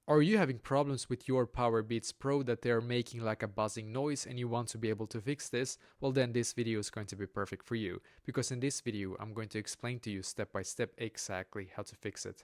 Are you having problems with your Powerbeats Pro that they are making like a buzzing noise and you want to be able to fix this? Well, then this video is going to be perfect for you, because in this video I'm going to explain to you step by step exactly how to fix it.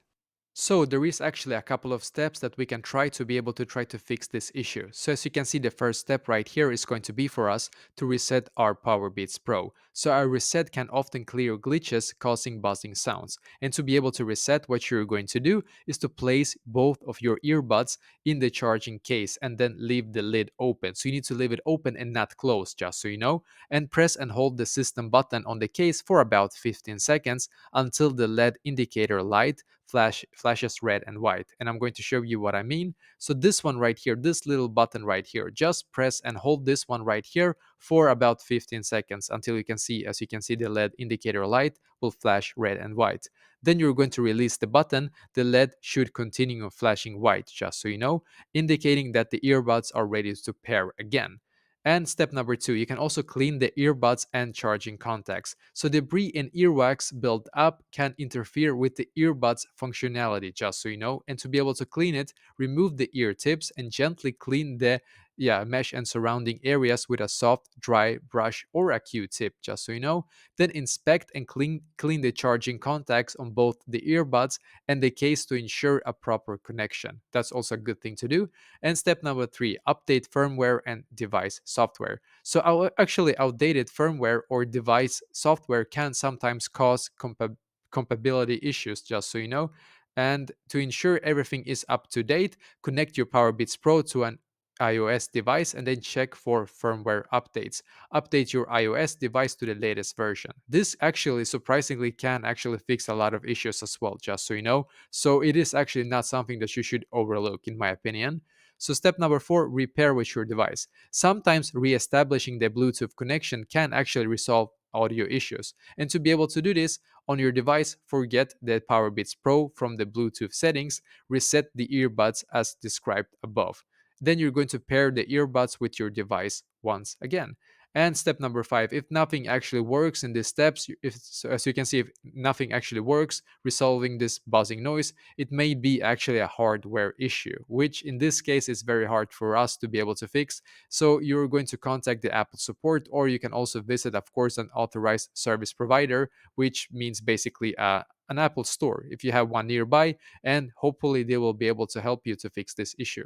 So there is actually a couple of steps that we can try to be able to try to fix this issue. So as you can see, the first step right here is going to be for us to reset our Powerbeats Pro. So our reset can often clear glitches causing buzzing sounds. And to be able to reset, what you're going to do is to place both of your earbuds in the charging case and then leave the lid open. So you need to leave it open and not closed, just so you know, and press and hold the system button on the case for about 15 seconds until the LED indicator light flashes red and white. And I'm going to show you what I mean. So this one right here, this little button right here, just press and hold this one right here for about 15 seconds until you can see, as you can see, the LED indicator light will flash red and white. Then you're going to release the button. The LED should continue flashing white, just so you know, indicating that the earbuds are ready to pair again. And step number two, you can also clean the earbuds and charging contacts. So debris and earwax built up can interfere with the earbuds functionality, just so you know. And to be able to clean it, remove the ear tips and gently clean the mesh and surrounding areas with a soft, dry brush or a Q-tip, just so you know. Then inspect and clean the charging contacts on both the earbuds and the case to ensure a proper connection. That's also a good thing to do. And step number three, update firmware and device software. So actually, outdated firmware or device software can sometimes cause compatibility issues, just so you know. And to ensure everything is up to date, connect your Powerbeats Pro to an iOS device and then check for firmware updates. Update your iOS device to the latest version. This actually surprisingly can actually fix a lot of issues as well, just so you know. So it is actually not something that you should overlook, in my opinion. So step number four, repair with your device. Sometimes re-establishing the Bluetooth connection can actually resolve audio issues. And to be able to do this on your device, forget the Powerbeats Pro from the Bluetooth settings, reset the earbuds as described above. Then you're going to pair the earbuds with your device once again. And step number five, if nothing actually works in these steps, if, so as you can see, if nothing actually works, resolving this buzzing noise, it may be actually a hardware issue, which in this case is very hard for us to be able to fix. So you're going to contact the Apple support, or you can also visit, of course, an authorized service provider, which means basically an Apple store if you have one nearby, and hopefully they will be able to help you to fix this issue.